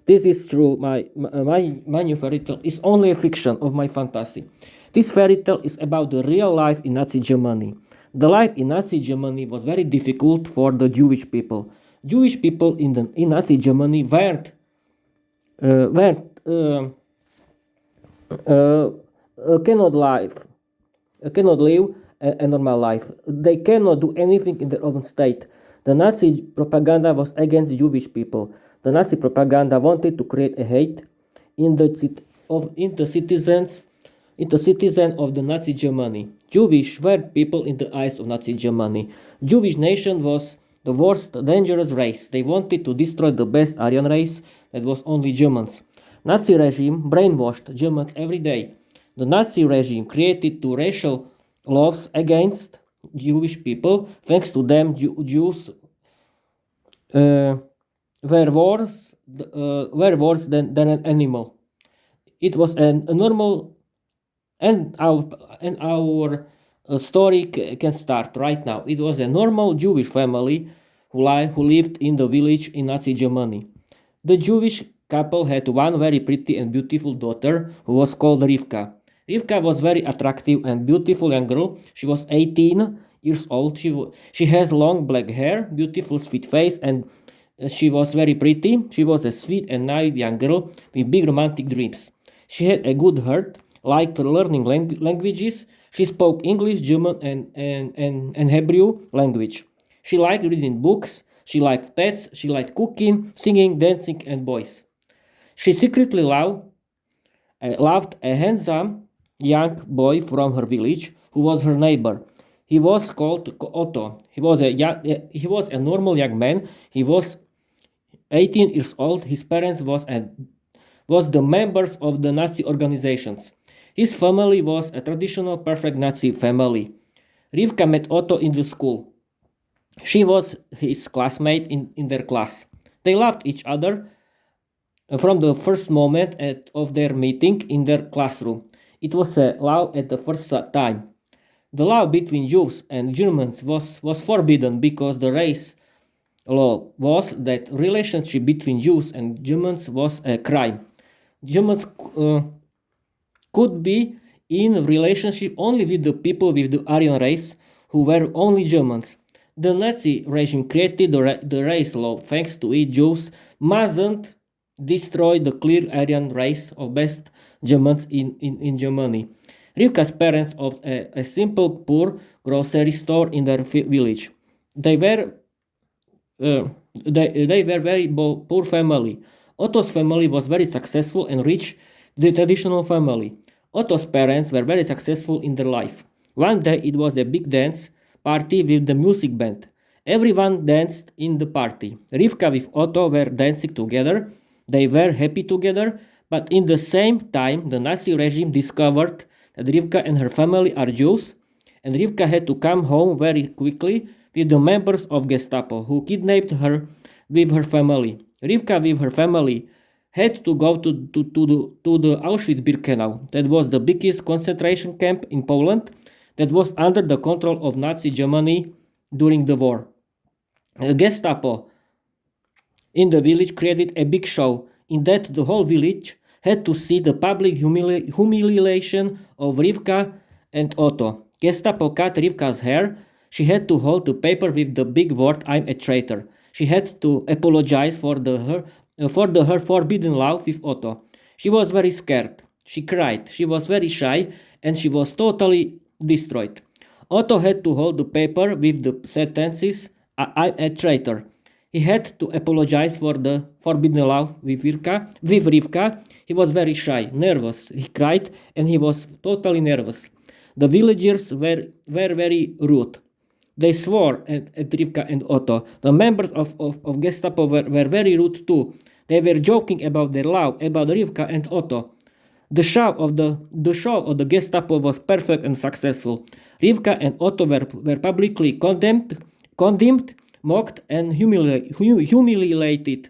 [SPEAKER 1] is true. My new fairy tale is only a fiction of my fantasy. This fairy tale is about the real life in Nazi Germany. The life in Nazi Germany was very difficult for the Jewish people. Jewish people in Nazi Germany cannot live a normal life. They cannot do anything in their own state. The Nazi propaganda was against Jewish people. The Nazi propaganda wanted to create a hate in the citizens of the Nazi Germany. Jewish were people in the eyes of Nazi Germany. Jewish nation was the worst dangerous race. They wanted to destroy the best Aryan race that was only Germans. Nazi regime brainwashed Germans every day. The Nazi regime created two racial laws against Jewish people. Thanks to them, Jews were worse than an animal. It was a normal, and our story can start right now. It was a normal Jewish family who lived in the village in Nazi Germany. The Jewish couple had one very pretty and beautiful daughter who was called Rivka. Rivka was very attractive and beautiful young girl. She was 18 years old. She has long black hair, beautiful sweet face, and she was very pretty. She was a sweet and naive young girl with big romantic dreams. She had a good heart, liked learning languages. She spoke English, German, and Hebrew language. She liked reading books. She liked pets. She liked cooking, singing, dancing, and boys. She secretly loved a handsome young boy from her village who was her neighbor. He was called Otto. He was a normal young man. He was 18 years old. His parents was the members of the Nazi organizations. His family was a traditional perfect Nazi family. Rivka met Otto in the school. She was his classmate in their class. They loved each other from the first moment of their meeting in their classroom. It was a love at the first time. The love between Jews and Germans was forbidden because the race law was that relationship between Jews and Germans was a crime. Germans could be in relationship only with the people with the Aryan race who were only Germans. The Nazi regime created the race law. Thanks to it, Jews mustn't destroy the clear Aryan race of best Germans in Germany. Rivka's parents owned a simple, poor grocery store in their village. They were very poor family. Otto's family was very successful and rich, the traditional family. Otto's parents were very successful in their life. One day it was a big dance party with the music band. Everyone danced in the party. Rivka with Otto were dancing together. They were happy together, but in the same time, the Nazi regime discovered that Rivka and her family are Jews, and Rivka had to come home very quickly with the members of Gestapo who kidnapped her with her family. Rivka with her family had to go to the Auschwitz-Birkenau. That was the biggest concentration camp in Poland that was under the control of Nazi Germany during the war. Gestapo in the village created a big show in that the whole village had to see the public humiliation of Rivka and Otto. Gestapo cut Rivka's hair. She had to hold the paper with the big word "I'm a traitor." She had to apologize for her forbidden love with Otto. She was very scared. She cried. She was very shy, and she was totally destroyed. Otto had to hold the paper with the sentences "I'm a traitor." He had to apologize for the forbidden love with Rivka. He was very shy, nervous. He cried and he was totally nervous. The villagers were very rude. They swore at Rivka and Otto. The members of Gestapo were very rude too. They were joking about their love, about Rivka and Otto. The show of the Gestapo was perfect and successful. Rivka and Otto were publicly condemned, mocked, and humiliated.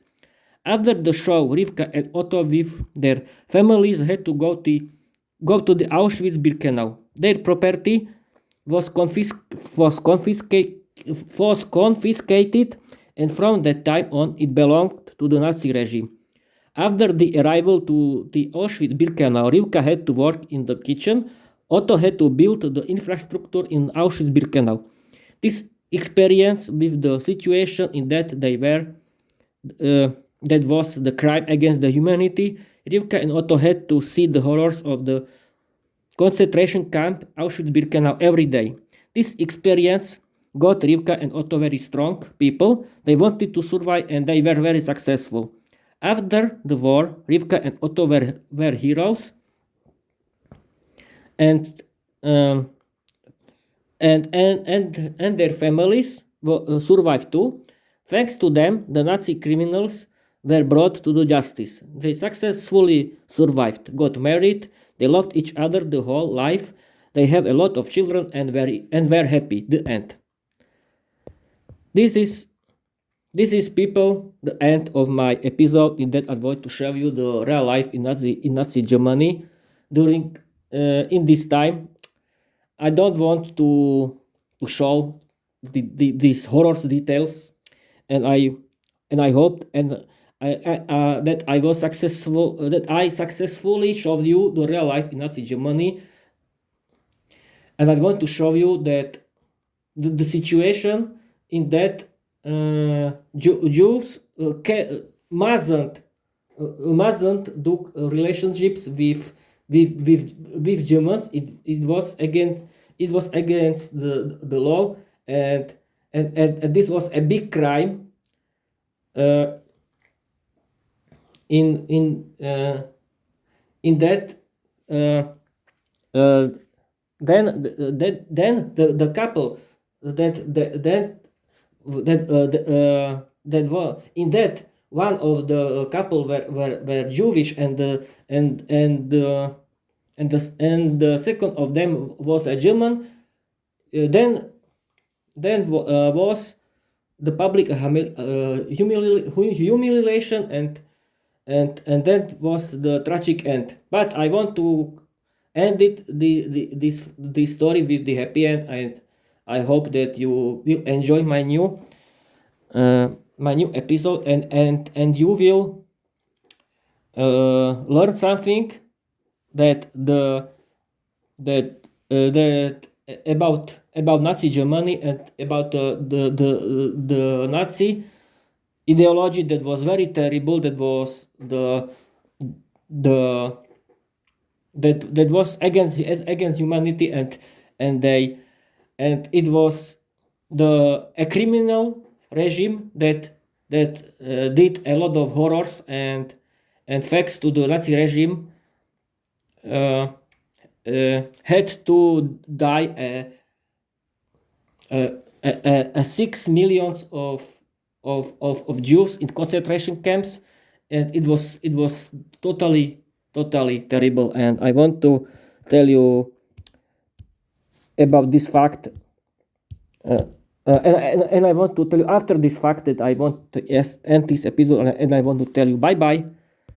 [SPEAKER 1] After the show, Rivka and Otto with their families had to go to the Auschwitz-Birkenau. Their property was, confiscated, and from that time on it belonged to the Nazi regime. After the arrival to the Auschwitz-Birkenau, Rivka had to work in the kitchen. Otto had to build the infrastructure in Auschwitz-Birkenau. This experience with the situation in that they were, that was the crime against the humanity. Rivka and Otto had to see the horrors of the concentration camp Auschwitz-Birkenau every day. This experience got Rivka and Otto very strong people. They wanted to survive and they were very successful. After the war, Rivka and Otto were heroes, and um, and their families survived too. Thanks to them, the Nazi criminals were brought to the justice. They successfully survived, got married, they loved each other the whole life. They have a lot of children and were happy. The end. This is this is people the end of my episode in that I want to show you the real life in Nazi Germany during in this time. I don't want to show these horror details, and I hope that I was successful, that I successfully showed you the real life in Nazi Germany, and I want to show you that the situation in that Jews mustn't do relationships with Germans. It was against the law, and this was a big crime in that. Uh, then the couple that was in that one of the couple were Jewish, and the second of them was a German. Then was the public humiliation, and that was the tragic end. But I want to end this story with the happy end, and I hope that you will enjoy my new episode, and you will learn something that about Nazi Germany, and about the Nazi ideology that was very terrible. That was the that was against humanity, and it was a criminal regime that did a lot of horrors, and thanks to the Nazi regime had to die a 6 millions of Jews in concentration camps, and it was totally terrible. And I want to tell you about this fact. And I want to tell you after this fact that I want to end this episode, and I want to tell you bye bye.